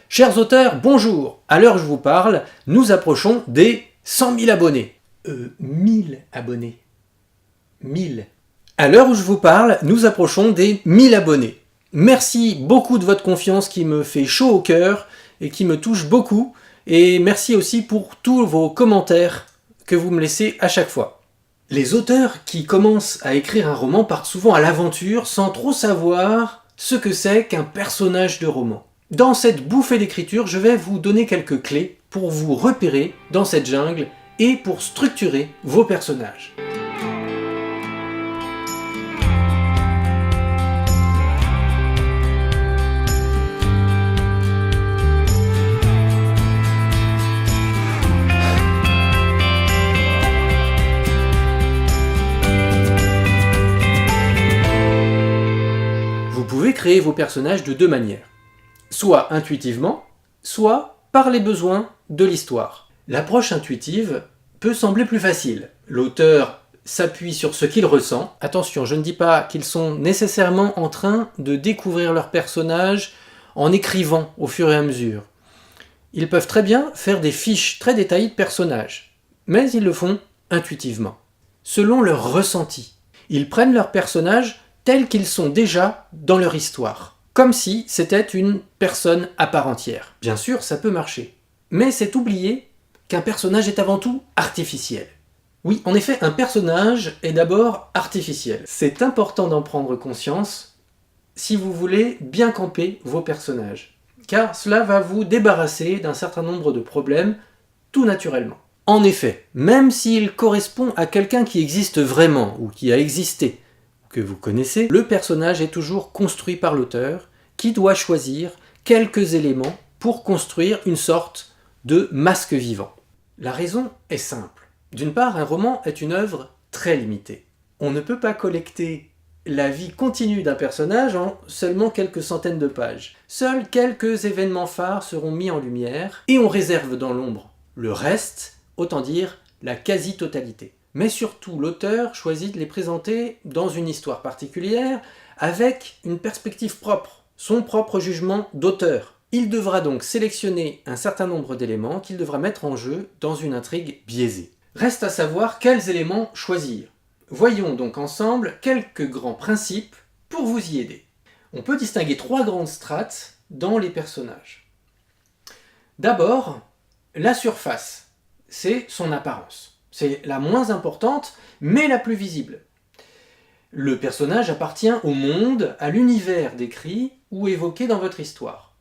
Chers auteurs, bonjour! À l'heure où je vous parle, nous approchons des 100 000 abonnés. 1000 abonnés. 1000. À l'heure où je vous parle, nous approchons des 1000 abonnés. Merci beaucoup de votre confiance qui me fait chaud au cœur et qui me touche beaucoup. Et merci aussi pour tous vos commentaires que vous me laissez à chaque fois. Les auteurs qui commencent à écrire un roman partent souvent à l'aventure sans trop savoir ce que c'est qu'un personnage de roman. Dans cette bouffée d'écriture, je vais vous donner quelques clés pour vous repérer dans cette jungle et pour structurer vos personnages. Vous pouvez créer vos personnages de deux manières. Soit intuitivement, soit par les besoins de l'histoire. L'approche intuitive peut sembler plus facile. L'auteur s'appuie sur ce qu'il ressent. Attention, je ne dis pas qu'ils sont nécessairement en train de découvrir leur personnage en écrivant au fur et à mesure. Ils peuvent très bien faire des fiches très détaillées de personnages, mais ils le font intuitivement, selon leur ressenti. Ils prennent leurs personnages tels qu'ils sont déjà dans leur histoire, comme si c'était une personne à part entière. Bien sûr, ça peut marcher, mais c'est oublier qu'un personnage est avant tout artificiel. Oui, en effet, un personnage est d'abord artificiel. C'est important d'en prendre conscience si vous voulez bien camper vos personnages, car cela va vous débarrasser d'un certain nombre de problèmes tout naturellement. En effet, même s'il correspond à quelqu'un qui existe vraiment ou qui a existé, que vous connaissez, le personnage est toujours construit par l'auteur qui doit choisir quelques éléments pour construire une sorte de masque vivant. La raison est simple. D'une part, un roman est une œuvre très limitée. On ne peut pas collecter la vie continue d'un personnage en seulement quelques centaines de pages. Seuls quelques événements phares seront mis en lumière et on réserve dans l'ombre le reste, autant dire la quasi-totalité. Mais surtout, l'auteur choisit de les présenter dans une histoire particulière avec une perspective propre, son propre jugement d'auteur. Il devra donc sélectionner un certain nombre d'éléments qu'il devra mettre en jeu dans une intrigue biaisée. Reste à savoir quels éléments choisir. Voyons donc ensemble quelques grands principes pour vous y aider. On peut distinguer trois grandes strates dans les personnages. D'abord, la surface, c'est son apparence. C'est la moins importante, mais la plus visible. Le personnage appartient au monde, à l'univers décrit ou évoqué dans votre histoire.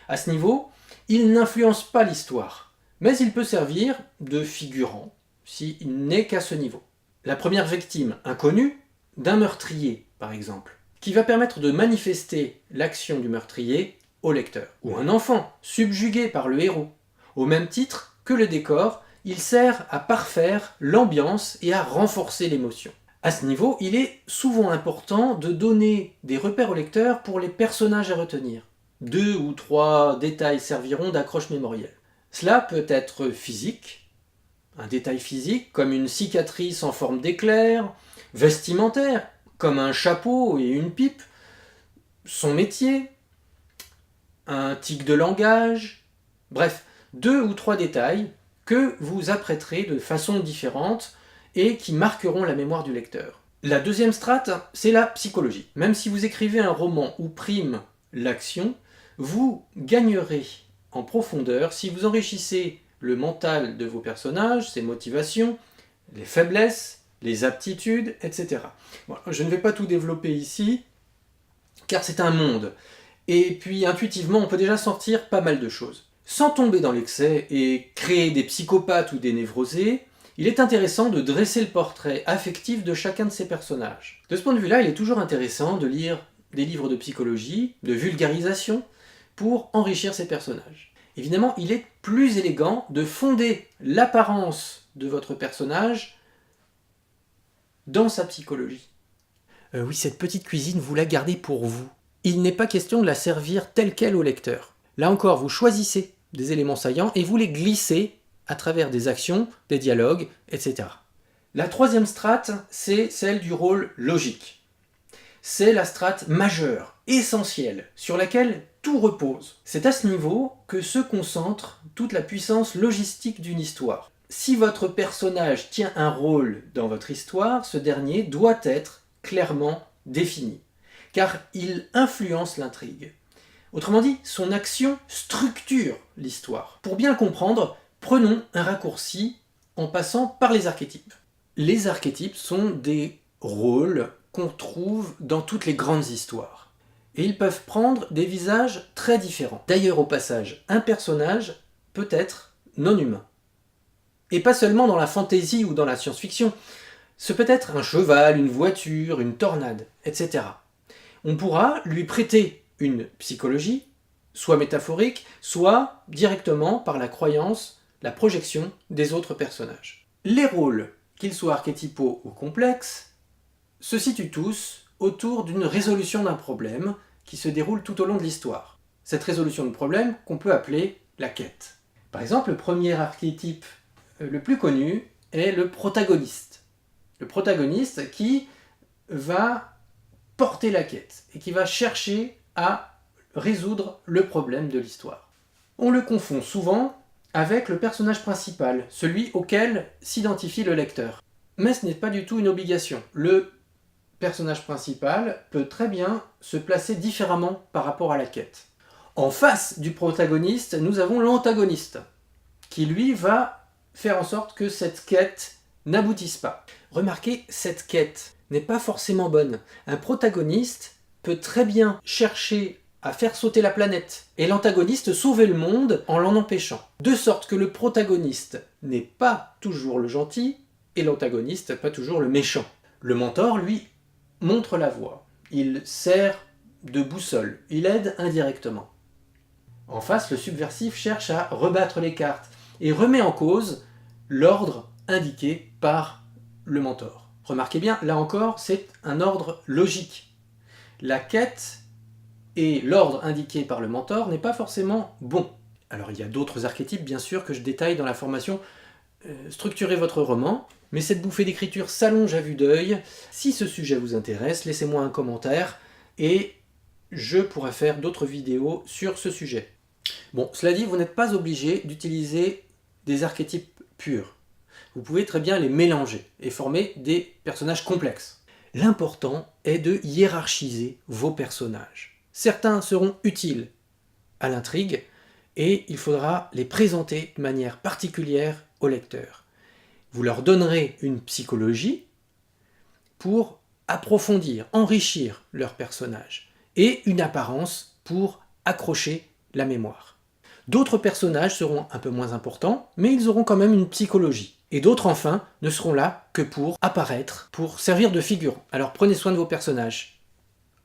À ce niveau, il n'influence pas l'histoire, mais il peut servir de figurant, s'il n'est qu'à ce niveau. La première victime inconnue, d'un meurtrier par exemple, qui va permettre de manifester l'action du meurtrier au lecteur. Ou un enfant, subjugué par le héros, au même titre que le décor, il sert à parfaire l'ambiance et à renforcer l'émotion. À ce niveau, il est souvent important de donner des repères au lecteur pour les personnages à retenir. 2 ou 3 détails serviront d'accroche mémorielle. Cela peut être physique, un détail physique comme une cicatrice en forme d'éclair, vestimentaire comme un chapeau et une pipe, son métier, un tic de langage, bref, 2 ou 3 détails que vous apprêterez de façon différente et qui marqueront la mémoire du lecteur. La deuxième strate, c'est la psychologie. Même si vous écrivez un roman où prime l'action, vous gagnerez en profondeur si vous enrichissez le mental de vos personnages, ses motivations, les faiblesses, les aptitudes, etc. Bon, je ne vais pas tout développer ici, car c'est un monde. Et puis intuitivement, on peut déjà sortir pas mal de choses. Sans tomber dans l'excès et créer des psychopathes ou des névrosés, il est intéressant de dresser le portrait affectif de chacun de ces personnages. De ce point de vue-là, il est toujours intéressant de lire des livres de psychologie, de vulgarisation, pour enrichir ces personnages. Évidemment, il est plus élégant de fonder l'apparence de votre personnage dans sa psychologie. Oui, cette petite cuisine, vous la gardez pour vous. Il n'est pas question de la servir telle quelle au lecteur. Là encore, vous choisissez des éléments saillants et vous les glissez à travers des actions, des dialogues, etc. La troisième strate, c'est celle du rôle logique. C'est la strate majeure, essentielle, sur laquelle tout repose. C'est à ce niveau que se concentre toute la puissance logistique d'une histoire. Si votre personnage tient un rôle dans votre histoire, ce dernier doit être clairement défini, car il influence l'intrigue. Autrement dit, son action structure l'histoire. Pour bien comprendre, prenons un raccourci en passant par les archétypes. Les archétypes sont des rôles qu'on trouve dans toutes les grandes histoires. Et ils peuvent prendre des visages très différents. D'ailleurs, au passage, un personnage peut être non humain. Et pas seulement dans la fantasy ou dans la science-fiction. Ce peut être un cheval, une voiture, une tornade, etc. On pourra lui prêter une psychologie, soit métaphorique, soit directement par la croyance, la projection des autres personnages. Les rôles, qu'ils soient archétypaux ou complexes, se situent tous autour d'une résolution d'un problème qui se déroule tout au long de l'histoire. Cette résolution de problème qu'on peut appeler la quête. Par exemple, le premier archétype le plus connu est le protagoniste. Le protagoniste qui va porter la quête et qui va chercher à résoudre le problème de l'histoire. On le confond souvent avec le personnage principal, celui auquel s'identifie le lecteur. Mais ce n'est pas du tout une obligation. Le personnage principal peut très bien se placer différemment par rapport à la quête. En face du protagoniste, nous avons l'antagoniste, qui lui va faire en sorte que cette quête n'aboutisse pas. Remarquez, cette quête n'est pas forcément bonne. Un protagoniste peut très bien chercher à faire sauter la planète, et l'antagoniste sauver le monde en l'en empêchant. De sorte que le protagoniste n'est pas toujours le gentil, et l'antagoniste pas toujours le méchant. Le mentor, lui, montre la voie. Il sert de boussole, il aide indirectement. En face, le subversif cherche à rebattre les cartes, et remet en cause l'ordre indiqué par le mentor. Remarquez bien, là encore, c'est un ordre logique. La quête et l'ordre indiqué par le mentor n'est pas forcément bon. Alors il y a d'autres archétypes, bien sûr, que je détaille dans la formation Structurez votre roman, mais cette bouffée d'écriture s'allonge à vue d'œil. Si ce sujet vous intéresse, laissez-moi un commentaire et je pourrai faire d'autres vidéos sur ce sujet. Bon, cela dit, vous n'êtes pas obligé d'utiliser des archétypes purs. Vous pouvez très bien les mélanger et former des personnages complexes. L'important est de hiérarchiser vos personnages. Certains seront utiles à l'intrigue et il faudra les présenter de manière particulière au lecteur. Vous leur donnerez une psychologie pour approfondir, enrichir leur personnage et une apparence pour accrocher la mémoire. D'autres personnages seront un peu moins importants, mais ils auront quand même une psychologie. Et d'autres, enfin, ne seront là que pour apparaître, pour servir de figure. Alors prenez soin de vos personnages.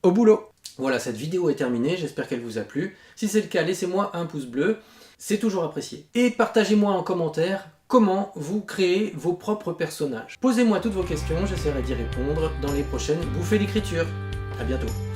Au boulot! Voilà, cette vidéo est terminée, j'espère qu'elle vous a plu. Si c'est le cas, laissez-moi un pouce bleu, c'est toujours apprécié. Et partagez-moi en commentaire comment vous créez vos propres personnages. Posez-moi toutes vos questions, j'essaierai d'y répondre dans les prochaines bouffées d'écriture. À bientôt!